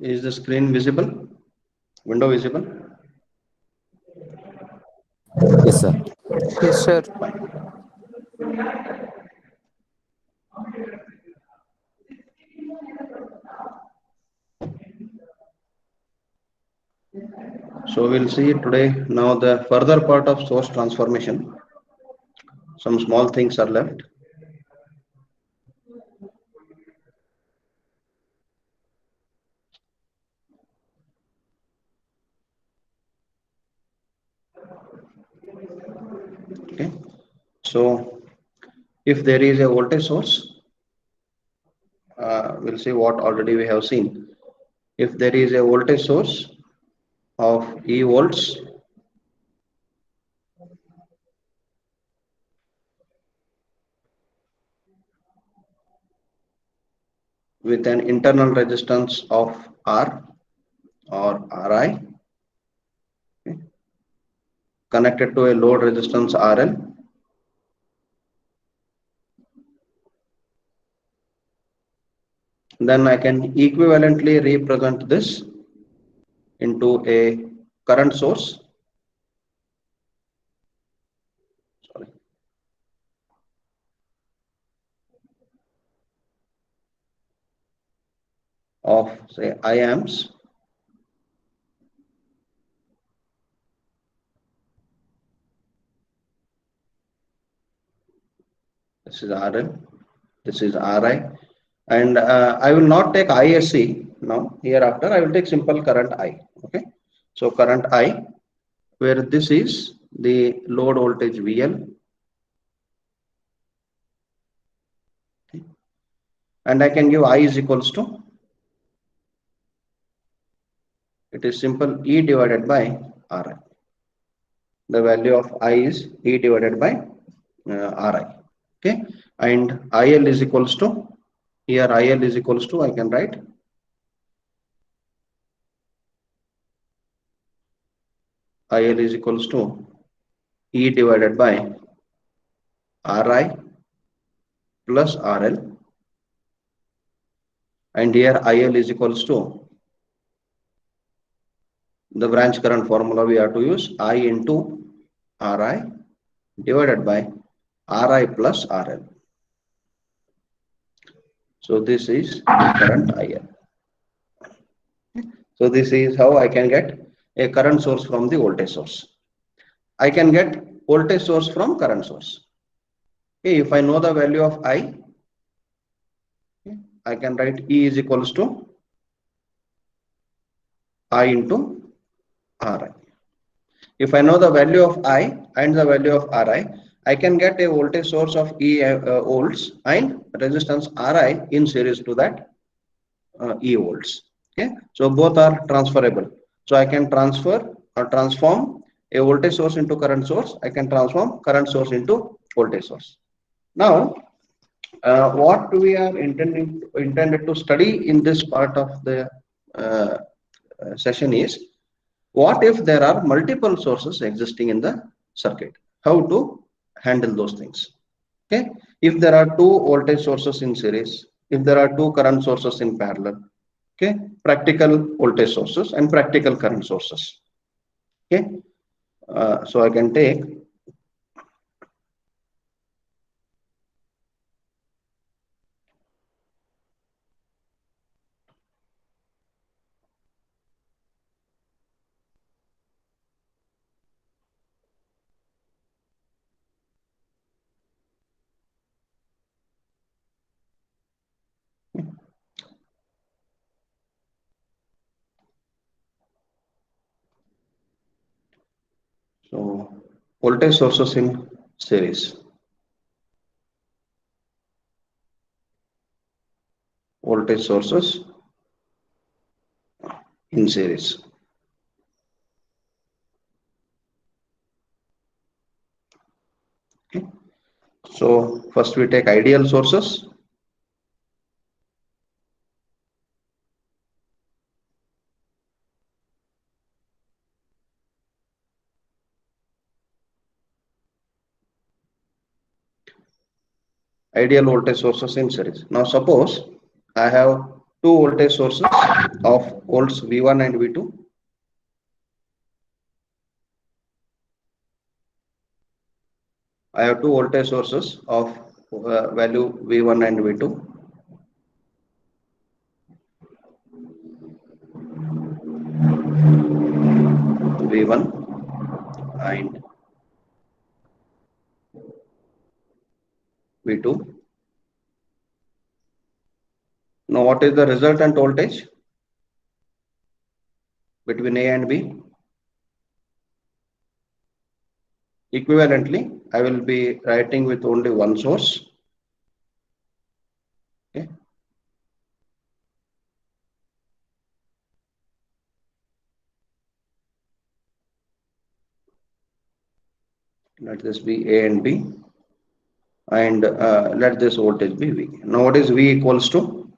Is the screen visible? Window visible? Yes, sir. Yes, sir. So we'll see today now the further part of source transformation. Some small things are left. Okay. So if there is a voltage source, we'll see what already we have seen. If there is a voltage source of E volts, with an internal resistance of R or Ri, okay, connected to a load resistance RL, then I can equivalently represent this into a current source, sorry, of say I amps. This is RL, this is Ri, and I will not take ISC now. Hereafter, I will take simple current I. Okay, so current I, where this is the load voltage VL, and I can give I is equals to, it is simple E divided by Ri. The value of I is E divided by Ri. Okay, and IL is equals to, here IL is equals to, I can write IL is equals to E divided by Ri plus RL, and here IL is equals to the branch current formula we have to use, I into Ri divided by Ri plus RL. So this is the current IL. So this is how I can get a current source from the voltage source. I can get voltage source from current source. Okay, if I know the value of I, okay, I can write E is equals to I into Ri. If I know the value of I and the value of Ri, I can get a voltage source of E volts and resistance Ri in series to that E volts. Okay, so both are transferable. So I can transfer or transform a voltage source into current source. I can transform current source into voltage source. Now, what we are intended to study in this part of the session is, what if there are multiple sources existing in the circuit? How to handle those things? Okay, if there are two voltage sources in series, if there are two current sources in parallel, okay, practical voltage sources and practical current sources. Okay, so I can take so voltage sources in series, voltage sources in series. Okay, so first we take ideal sources. Ideal voltage sources in series. Now suppose I have two voltage sources of volts V1 and V2. I have two voltage sources of value V1 and V2. V1 and V2. Now what is the resultant voltage between A and B? Equivalently, I will be writing with only one source. Okay. Let this be A and B, and let this voltage be V. Now what is V equals to?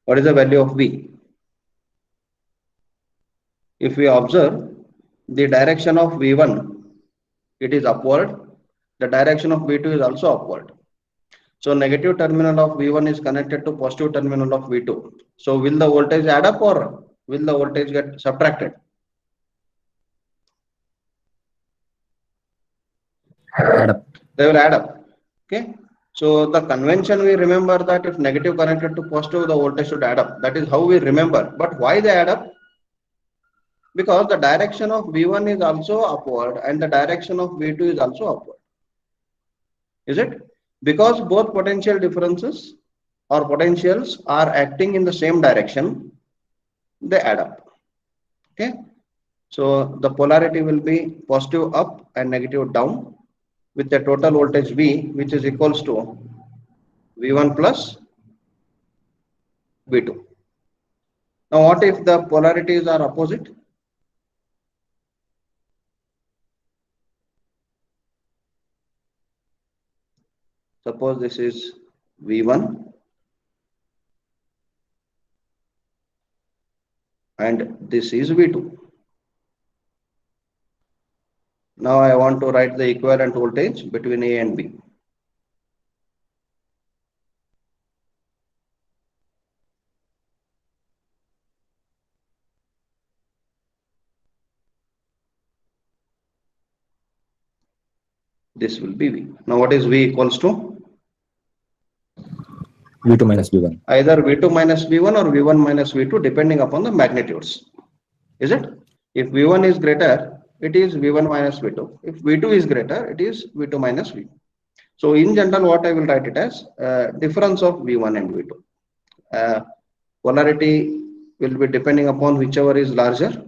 What is the value of V? If we observe the direction of V1, it is upward. The direction of V2 is also upward. So negative terminal of V1 is connected to positive terminal of V2. So will the voltage add up or will the voltage get subtracted? Add up. They will add up. Okay. So the convention, we remember that if negative connected to positive, the voltage should add up. That is how we remember. But why they add up? Because the direction of V1 is also upward and the direction of V2 is also upward. Is it? Because both potential differences or potentials are acting in the same direction, they add up. Okay. So the polarity will be positive up and negative down with the total voltage V, which is equals to V1 plus V2. Now what if the polarities are opposite? Suppose this is V1 and this is V2. Now I want to write the equivalent voltage between A and B. This will be V. Now what is V equals to? V2 minus V1. Either V2 minus V1 or V1 minus V2 depending upon the magnitudes. Is it? If V1 is greater, it is V1 minus V2. If V2 is greater, it is V2 minus V2. So in general, what I will write it as difference of V1 and V2. Polarity will be depending upon whichever is larger.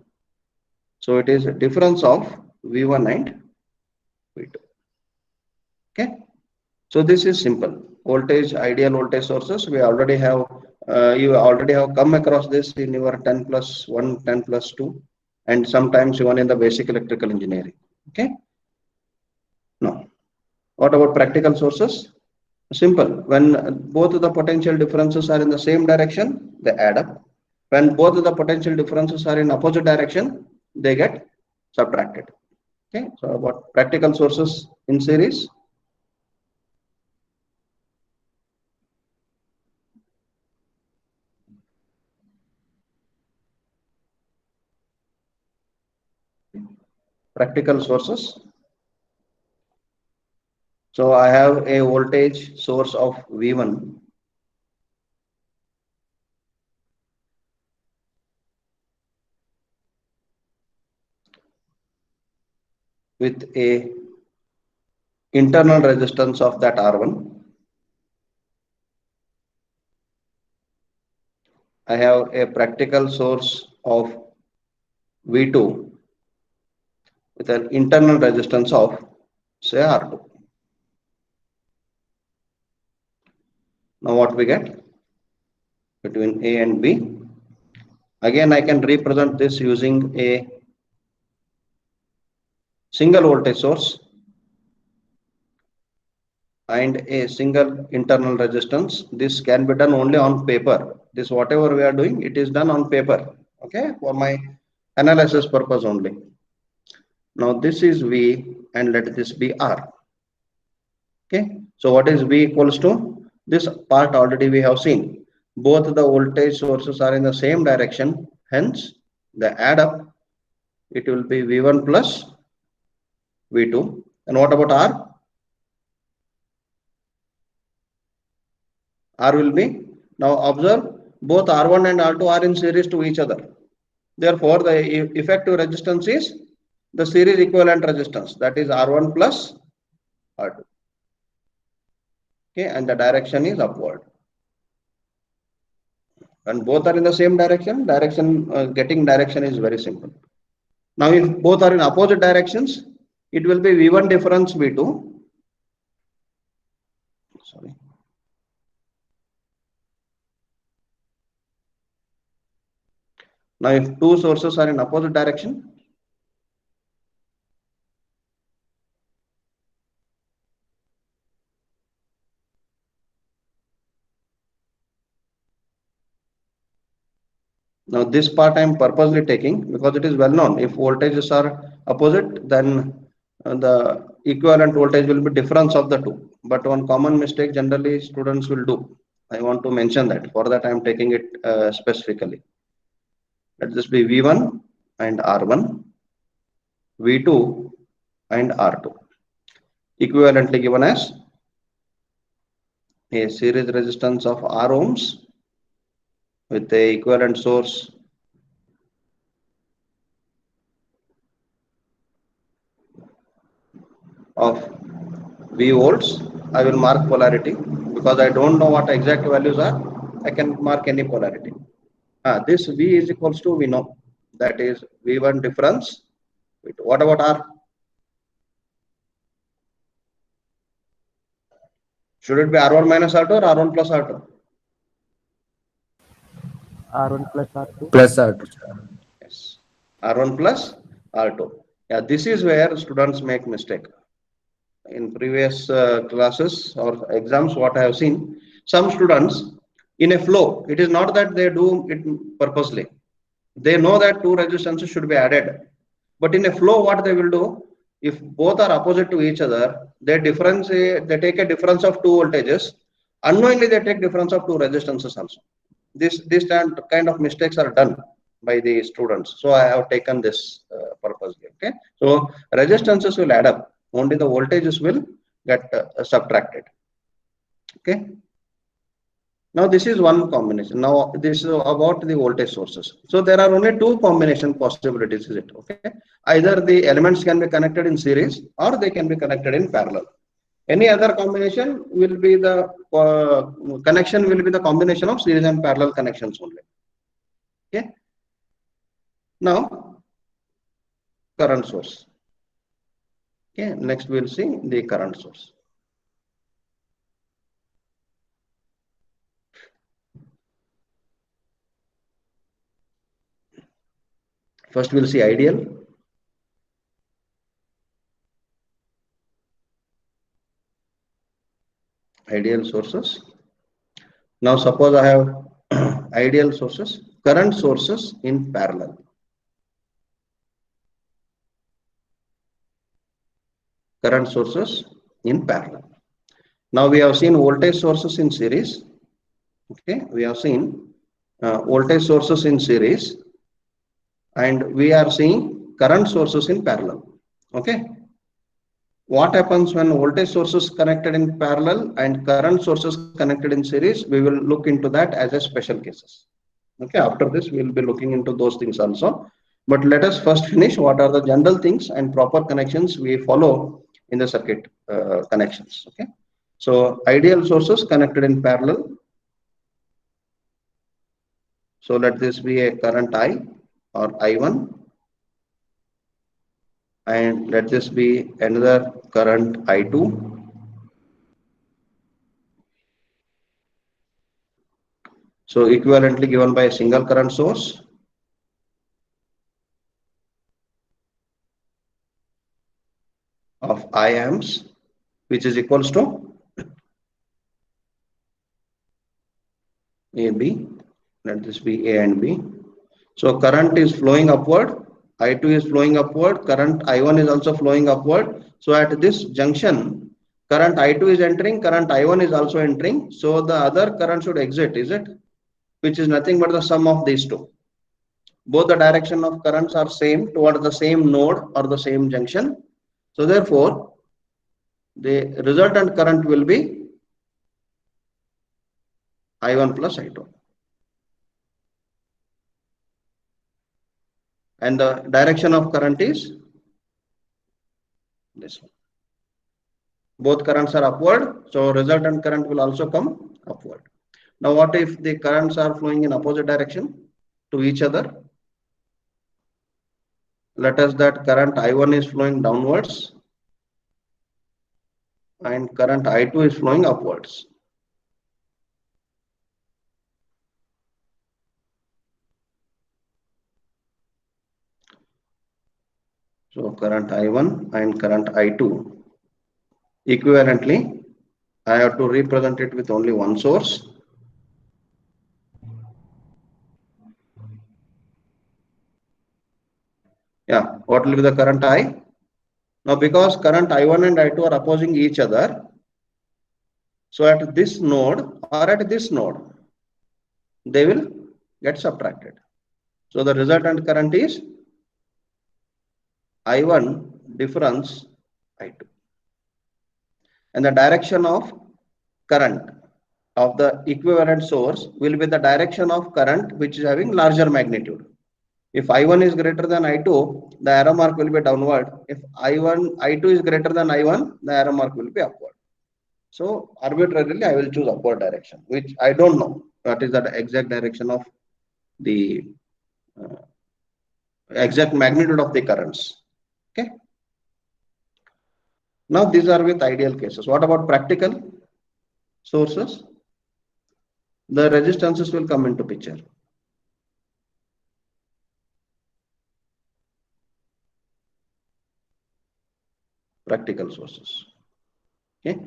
So it is a difference of V1 and V2. Okay. So this is simple. Voltage, ideal voltage sources. We already have, you already have come across this in your 10+1, 10+2, and sometimes even in the basic electrical engineering. Okay. Now, what about practical sources? Simple. When both of the potential differences are in the same direction, they add up. When both of the potential differences are in opposite direction, they get subtracted. Okay. So about practical sources in series. Practical sources. So I have a voltage source of V1 with a internal resistance of that R1. I have a practical source of V2 with an internal resistance of say R2. Now what we get between A and B? Again, I can represent this using a single voltage source and a single internal resistance. This can be done only on paper. This whatever we are doing, it is done on paper. Okay, for my analysis purpose only. Now this is V and let this be R. Okay, so what is V equals to? This part already we have seen. Both the voltage sources are in the same direction. Hence, the add up, it will be V1 plus V2. And what about R? R will be, now observe, both R1 and R2 are in series to each other. Therefore, the effective resistance is the series equivalent resistance, that is R1 plus R2. Okay, and the direction is upward. And both are in the same direction, getting direction is very simple. Now, if both are in opposite directions, it will be V1 difference V2. Sorry. Now, if two sources are in opposite direction, now this part I am purposely taking because it is well known. If voltages are opposite, then the equivalent voltage will be difference of the two. But one common mistake generally students will do. I want to mention that. For that I am taking it specifically. Let this be V1 and R1, V2 and R2. Equivalently given as a series resistance of R ohms with the equivalent source of V volts. I will mark polarity because I don't know what exact values are. I can mark any polarity. This V is equals to, we know, that is V1 difference. What about R? Should it be R1 minus R2 or R1 plus R2? R1 plus R2. Plus R2. Yes. R1 plus R2. Yeah, this is where students make mistake. In previous classes or exams, what I have seen, some students in a flow, it is not that they do it purposely. They know that two resistances should be added. But in a flow, what they will do, if both are opposite to each other, they take a difference of two voltages. Unknowingly, they take difference of two resistances also. This kind of mistakes are done by the students. So I have taken this purposely. Okay. So resistances will add up. Only the voltages will get subtracted. Okay. Now this is one combination. Now this is about the voltage sources. So there are only two combination possibilities, is it? Okay. Either the elements can be connected in series or they can be connected in parallel. Any other combination will be the connection will be the combination of series and parallel connections only. Okay. Now current source. Okay. Next we will see the current source. First we will see ideal. Ideal sources. Now suppose I have ideal sources, current sources in parallel. Current sources in parallel. Now we have seen voltage sources in series. Okay, we have seen voltage sources in series, and we are seeing current sources in parallel. Okay. What happens when voltage sources connected in parallel and current sources connected in series? We will look into that as a special cases. Okay, after this we will be looking into those things also. But let us first finish what are the general things and proper connections we follow in the circuit connections. Okay, so ideal sources connected in parallel. So let this be a current I or I1. And let this be another current I2. So equivalently given by a single current source. Of I amps, which is equals to AB. Let this be A and B. So current is flowing upward. I2 is flowing upward, current I1 is also flowing upward. So at this junction, current I2 is entering, current I1 is also entering. So the other current should exit, is it? Which is nothing but the sum of these two. Both the direction of currents are same towards the same node or the same junction. So therefore, the resultant current will be I1 plus I2. And the direction of current is this one. Both currents are upward, so resultant current will also come upward. Now, what if the currents are flowing in opposite direction to each other? Let us that current I1 is flowing downwards and current I2 is flowing upwards. So current I1 and current I2 equivalently, I have to represent it with only one source. Yeah, what will be the current I? Now, because current I1 and I2 are opposing each other, so at this node or at this node, they will get subtracted. So the resultant current is I1 difference I2. And the direction of current of the equivalent source will be the direction of current which is having larger magnitude. If I1 is greater than I2, the arrow mark will be downward. If I2 is greater than I1, the arrow mark will be upward. So arbitrarily, I will choose upward direction, which I don't know what is the exact direction of the exact magnitude of the currents. Okay. Now these are with ideal cases. What about practical sources? The resistances will come into picture. Practical sources. Okay.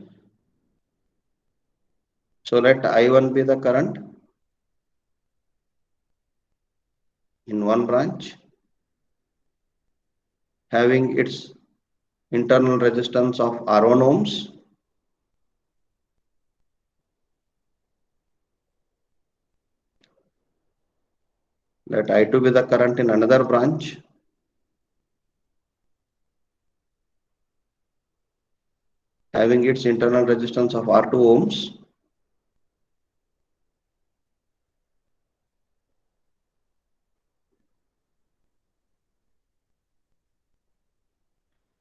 So let I1 be the current in one branch, having its internal resistance of R1 ohms. Let I2 be the current in another branch, having its internal resistance of R2 ohms.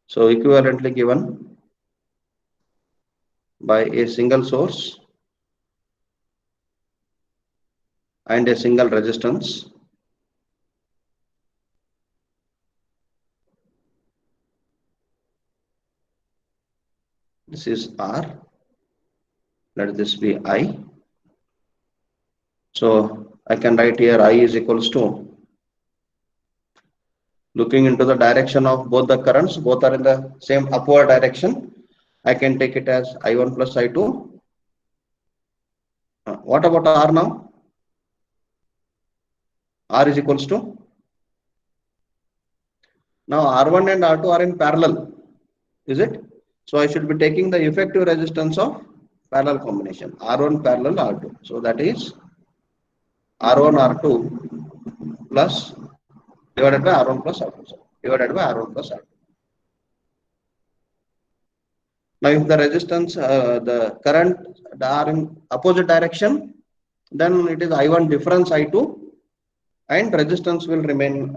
So equivalently given by a single source and a single resistance. This is R. Let this be I. So I can write here I is equals to, looking into the direction of both the currents, both are in the same upward direction. I can take it as I1 plus I2. What about R now? R is equals to, now R1 and R2 are in parallel, is it? So I should be taking the effective resistance of parallel combination, R1 parallel R2. So that is R1 R2 plus divided by R1 plus R2, divided by R1 plus R2. Now if the resistance, the current are in opposite direction, then it is I1 difference I2 and resistance will remain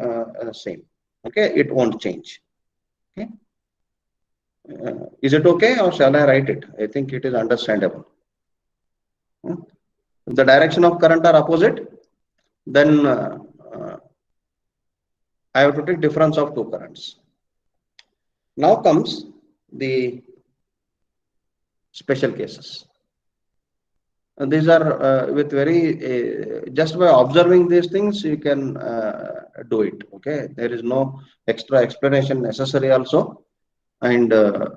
same. Okay, it won't change. Okay. Is it okay or shall I write it? I think it is understandable. If the direction of current are opposite, then I have to take difference of two currents. Now comes the special cases. These are with very, just by observing these things, you can do it. Okay, there is no extra explanation necessary also, and to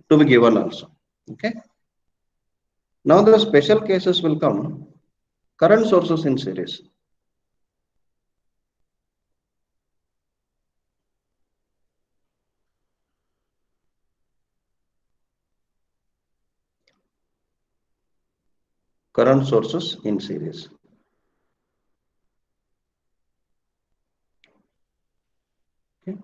be given also. Okay. Now the special cases will come. Current sources in series. current sources in series. Okay.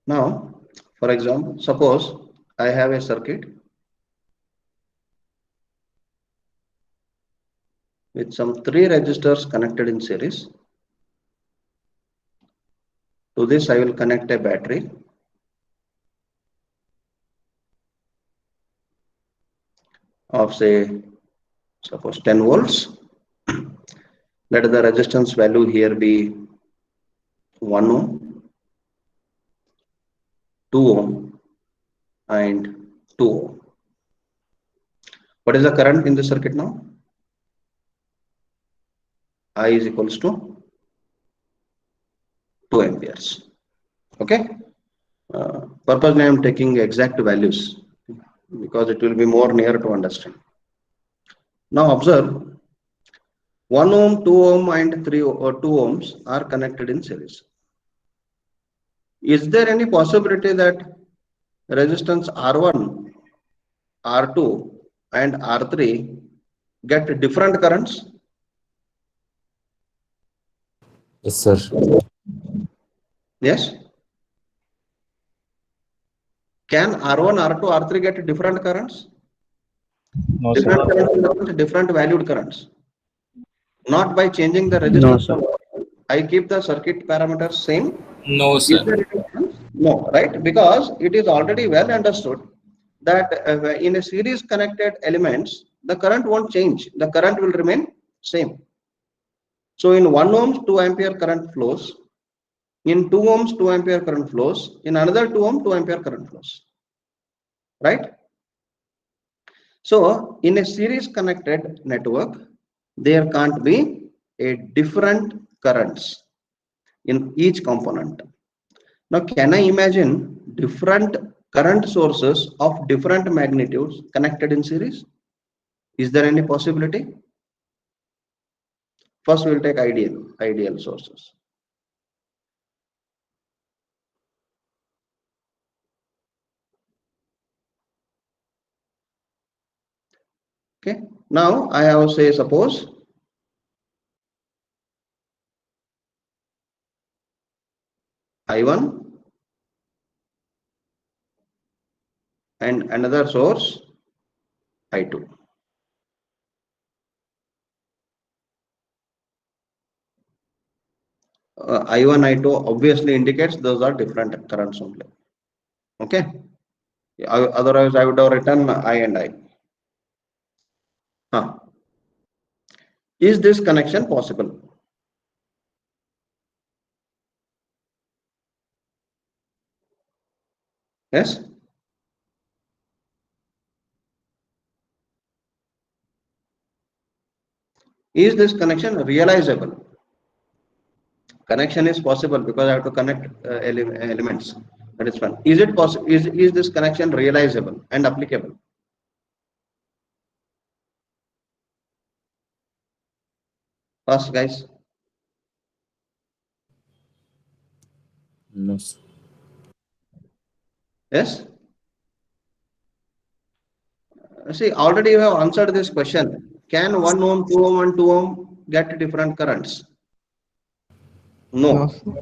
Now, for example, suppose I have a circuit with some 3 resistors connected in series. To this, I will connect a battery of say, suppose 10 volts. Let the resistance value here be 1 ohm, 2 ohm, and 2 ohm. What is the current in the circuit now? I is equals to 2 amperes. Okay. Purposely I am taking exact values because it will be more near to understand. Now observe 1 ohm, 2 ohm and 3 or 2 ohms are connected in series. Is there any possibility that resistance R1, R2 and R3 get different currents? Yes, sir. Yes. Can R1, R2, R3 get different currents? No, Different sir. currents in the sense different valued currents. Not by changing the No, resistance. sir. I keep the circuit parameters same. No, Is sir. there any difference? No, right? Because it is already well understood that in a series connected elements, the current won't change. The current will remain same. So in 1 ohms, 2 ampere current flows. In 2 ohms, 2 ampere current flows. In another 2 ohm, 2 ampere current flows. Right? So in a series connected network, there can't be a different currents in each component. Now, can I imagine different current sources of different magnitudes connected in series? Is there any possibility? First, we'll take ideal sources. Okay. Now, I have say suppose I1 and another source I2. I1, I2 obviously indicates those are different currents only. Okay. Otherwise, I would have written I and I. Huh. Is this connection possible? Yes. Is this connection realizable? Connection is possible because I have to connect elements. That is fine. Is it possible? Is this connection realizable and applicable? First, guys. No, sir. Yes. See, already you have answered this question. Can 1 ohm, 2 ohm, and 2 ohm get different currents? No, No. sir.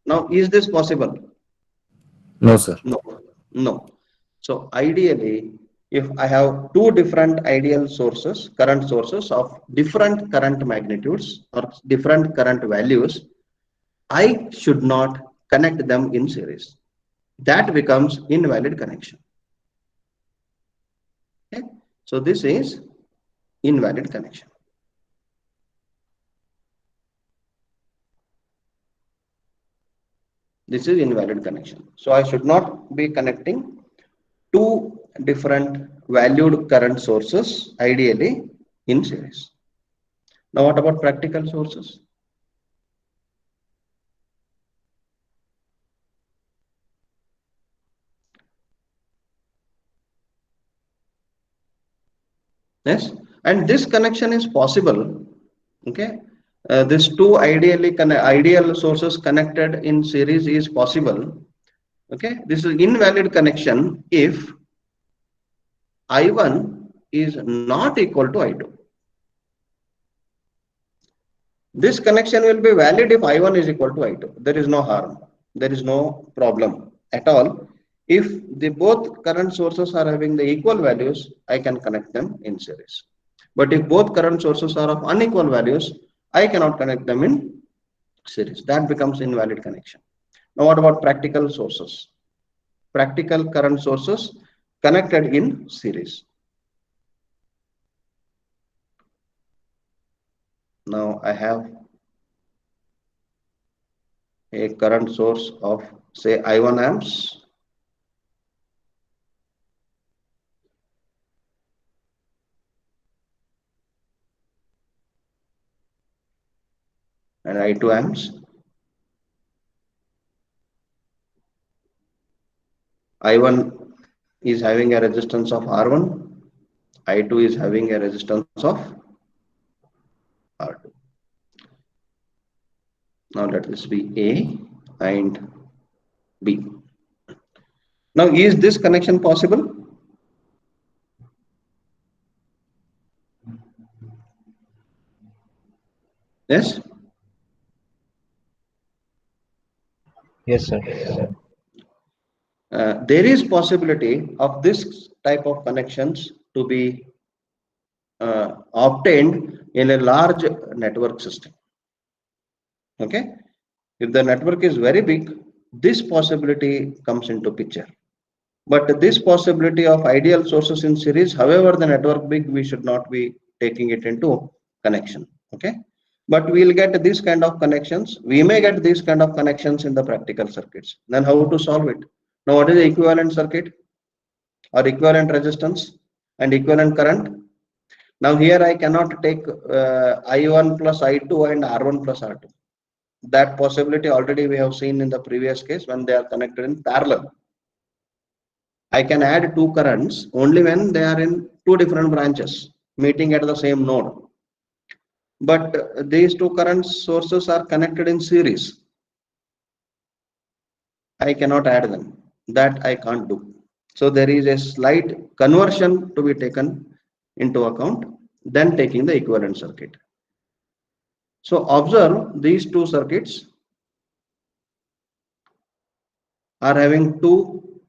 Now, is this possible? No, sir. No. No. So ideally, if I have two different ideal sources, current sources of different current magnitudes or different current values, I should not connect them in series. That becomes invalid connection. Okay? So this is invalid connection. This is invalid connection. So I should not be connecting two different valued current sources ideally in series. Now what about practical sources? Yes, and this connection is possible. Okay, these two ideal sources connected in series is possible. Okay, this is invalid connection if I1 is not equal to I2. This connection will be valid if I1 is equal to I2. There is no harm. There is no problem at all. If the both current sources are having the equal values, I can connect them in series. But if both current sources are of unequal values, I cannot connect them in series. That becomes invalid connection. Now what about practical sources? Practical current sources connected in series. Now I have a current source of say I1 amps and I2 amps. I1 is having a resistance of R1, I2 is having a resistance of R2. Now let this be A and B. Now is this connection possible? Yes? Yes, sir. There is possibility of this type of connections to be obtained in a large network system. Okay, if the network is very big, this possibility comes into picture. But this possibility of ideal sources in series, however the network big, we should not be taking it into connection. Okay, but we'll get this kind of connections. We may get these kind of connections in the practical circuits. Then how to solve it? Now what is the equivalent circuit or equivalent resistance and equivalent current? Now here I cannot take I1 plus I2 and R1 plus R2. That possibility already we have seen in the previous case when they are connected in parallel. I can add two currents only when they are in two different branches meeting at the same node. But these two current sources are connected in series. I cannot add them. That I can't do. So there is a slight conversion to be taken into account, then taking the equivalent circuit. So observe these two circuits are having two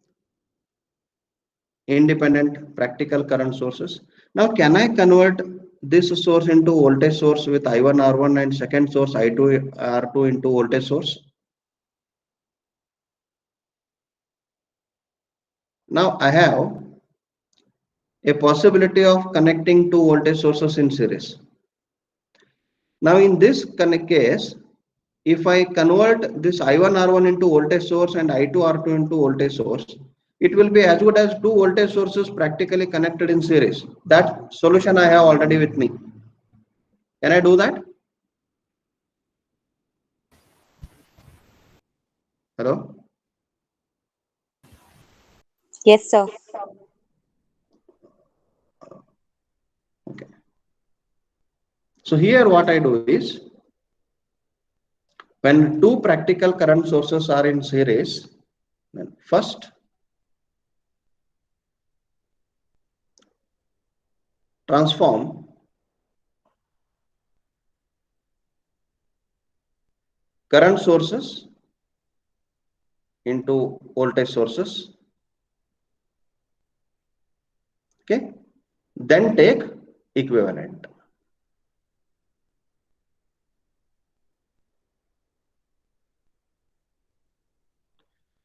independent practical current sources. Now can I convert this source into voltage source with I1 R1 and second source I2 R2 into voltage source? Now I have a possibility of connecting two voltage sources in series. Now in this case, if I convert this I1 R1 into voltage source and I2 R2 into voltage source, it will be as good as two voltage sources practically connected in series. That solution I have already with me. Can I do that? Hello? Yes, sir. Okay. So here what I do is, when two practical current sources are in series, then first transform current sources into voltage sources. Okay, then take equivalent.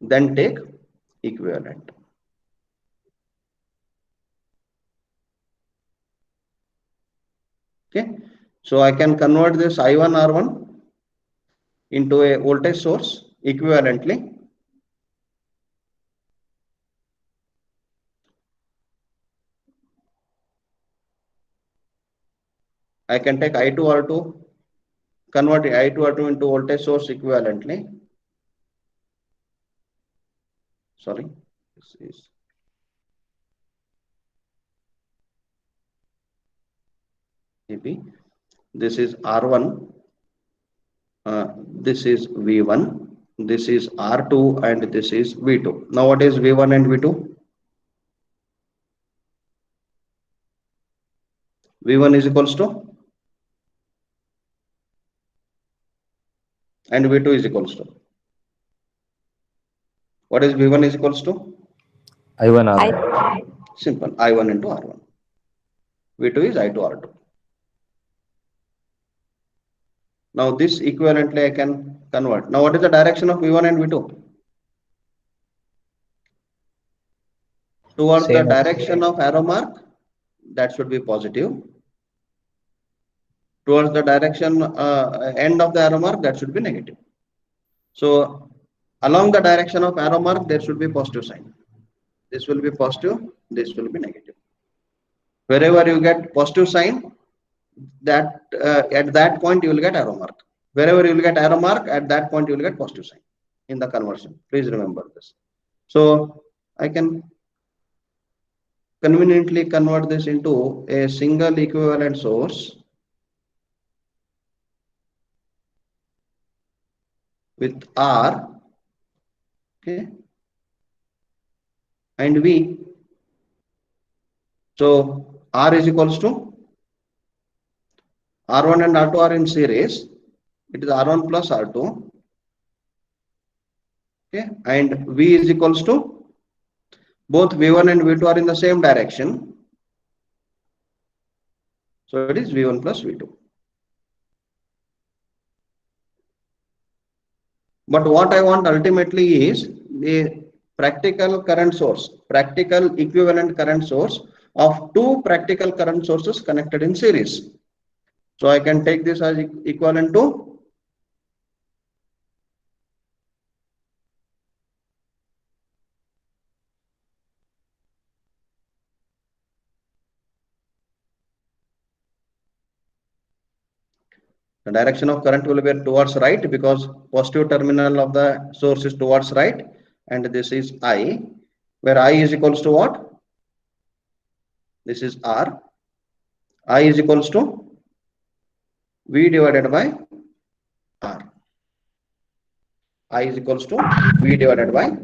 Then take equivalent. Okay, so I can convert this I1 R1 into a voltage source equivalently. I can take I2 R2, convert I2 R2 into voltage source equivalently. Sorry, this is AP. This is R1. This is V1. This is R2 and this is V2. Now what is V1 and V2? V1 is equals to, and V2 is equals to. What is V1 is equals to? I1 R1. Simple, I1 into R1. V2 is I2 R2. Now this equivalently I can convert. Now what is the direction of V1 and V2? Towards the Same as- direction of arrow mark, that should be positive. Towards the direction end of the arrow mark, that should be negative. So along the direction of arrow mark, there should be positive sign. This will be positive, this will be negative. Wherever you get positive sign, that at that point you will get arrow mark. Wherever you will get arrow mark, at that point you will get positive sign in the conversion. Please remember this. So I can conveniently convert this into a single equivalent source with R, okay, and V. So R is equals to R1 and R2 are in series. It is R1 plus R2. Okay, and V is equals to, both V1 and V2 are in the same direction. So it is V1 plus V2. But what I want ultimately is the practical current source, practical equivalent current source of two practical current sources connected in series. So I can take this as equivalent to the direction of current will be towards right, because positive terminal of the source is towards right, and this is I, where I is equals to what? This is R. I is equals to V divided by R. I is equals to V divided by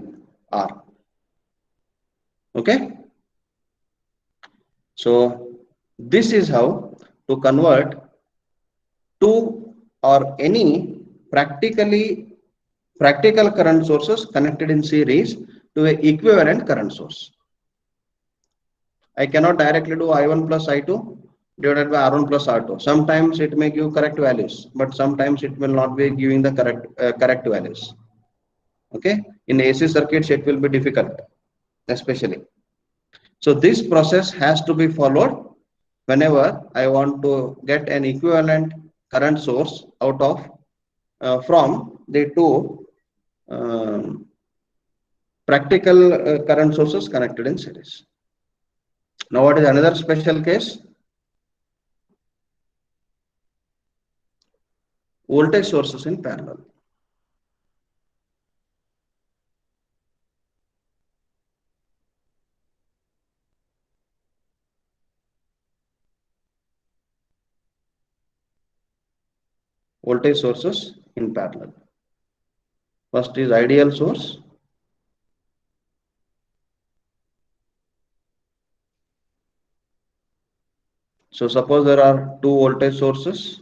R. Okay. So this is how to convert two or any practical current sources connected in series to a equivalent current source. I cannot directly do I1 plus I2 divided by R1 plus R2. Sometimes it may give correct values, but sometimes it will not be giving the correct values. Okay, in AC circuits it will be difficult, especially. So this process has to be followed whenever I want to get an equivalent current source out of from the two practical current sources connected in series. Now what is another special case? Voltage sources in parallel. Voltage sources in parallel. First is ideal source. So suppose there are two voltage sources.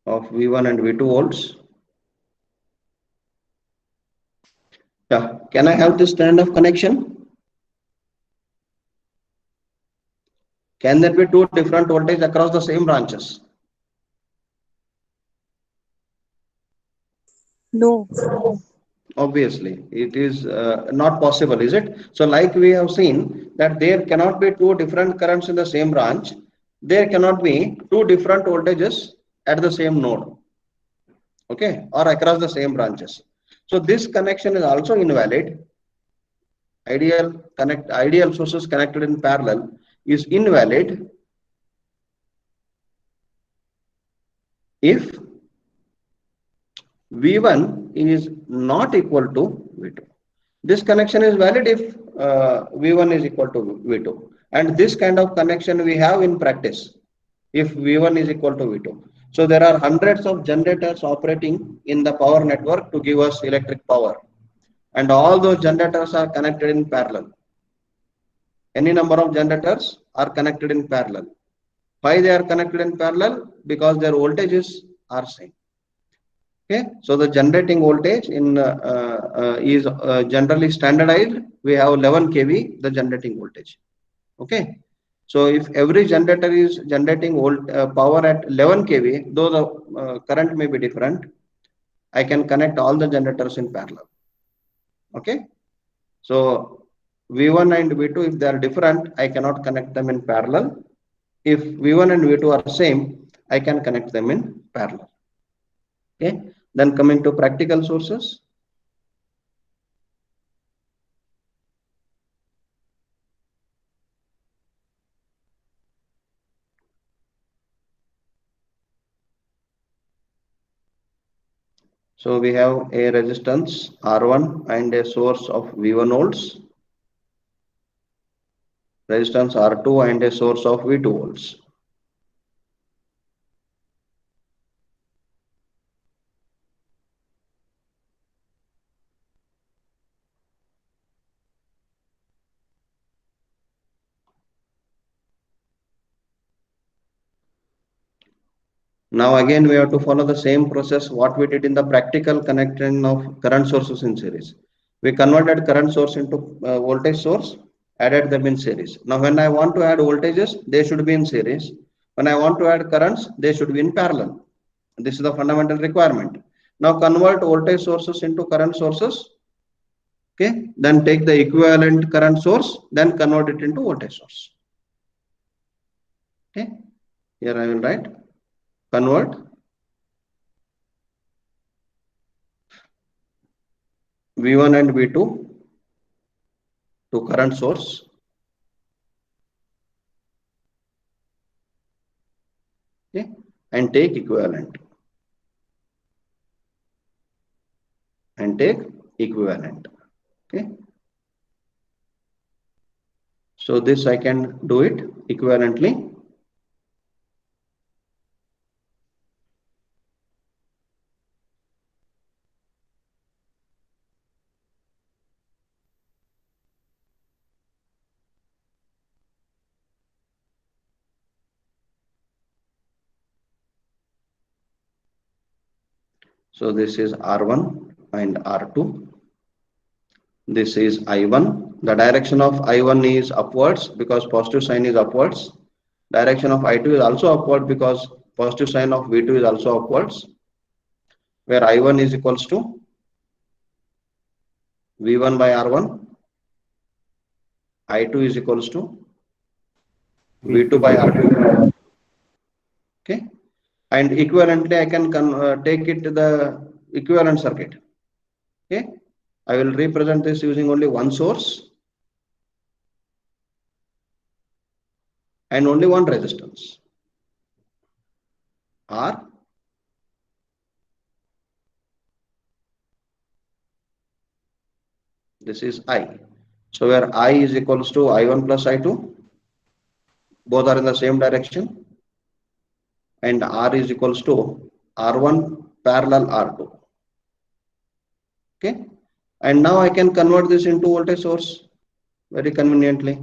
Of V1 and V2 volts. Yeah, can I have this kind of connection? Can there be two different voltage across the same branches? No. Obviously, it is not possible, is it? So like we have seen that there cannot be two different currents in the same branch. There cannot be two different voltages at the same node, okay, or across the same branches. So this connection is also invalid. Ideal sources connected in parallel is invalid if V1 is not equal to V2. This connection is valid if V1 is equal to V2. And this kind of connection we have in practice. if V1 is equal to V2. So there are hundreds of generators operating in the power network to give us electric power, and all those generators are connected in parallel. Any number of generators are connected in parallel. Why they are connected in parallel? Because their voltages are same. Okay, so the generating voltage in is generally standardized. We have 11 kV the generating voltage. Okay, so if every generator is generating power at 11 kV, though the current may be different, I can connect all the generators in parallel. Okay, so V1 and V2, if they are different, I cannot connect them in parallel. If V1 and V2 are same, I can connect them in parallel. Okay, then coming to practical sources. So we have a resistance R1 and a source of V1 volts, resistance R2 and a source of V2 volts. Now again we have to follow the same process what we did in the practical connection of current sources in series. We converted current source into voltage source, added them in series. Now when I want to add voltages, they should be in series. When I want to add currents, they should be in parallel. This is the fundamental requirement. Now convert voltage sources into current sources. Okay, then take the equivalent current source, then convert it into voltage source. Okay, here I will write convert V1 and V2 to current source. Okay, and take equivalent. And take equivalent. Okay. So this I can do it equivalently. So this is R1 and R2. This is I1. The direction of I1 is upwards because positive sign is upwards. Direction of I2 is also upward because positive sign of V2 is also upwards. Where I1 is equals to V1 by R1. I2 is equals to V2 by R2. Okay. And equivalently, I can take it to the equivalent circuit. Okay, I will represent this using only one source and only one resistance R. This is I. So where I is equals to I1 plus I2, both are in the same direction, and R is equals to R1 parallel R2. Okay, and now I can convert this into voltage source very conveniently.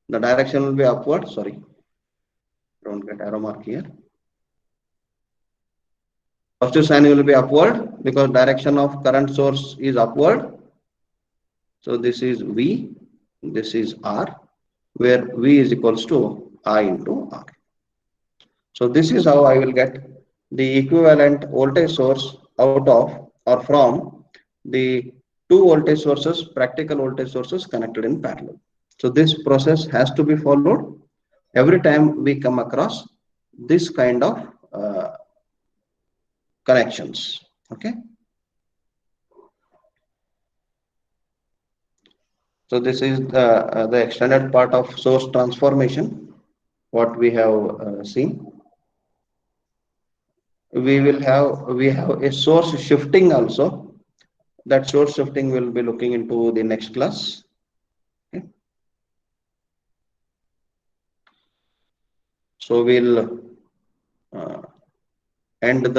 The direction will be upward. Sorry, don't get arrow mark here. Positive sign will be upward because direction of current source is upward. So this is V, this is R, where V is equals to I into R. So this is how I will get the equivalent voltage source out of or from the two voltage sources, practical voltage sources connected in parallel. So this process has to be followed every time we come across this kind of connections. Okay. So this is the extended part of source transformation, what we have seen. we have a source shifting also. That source shifting will be looking into the next class. Okay. So we'll end the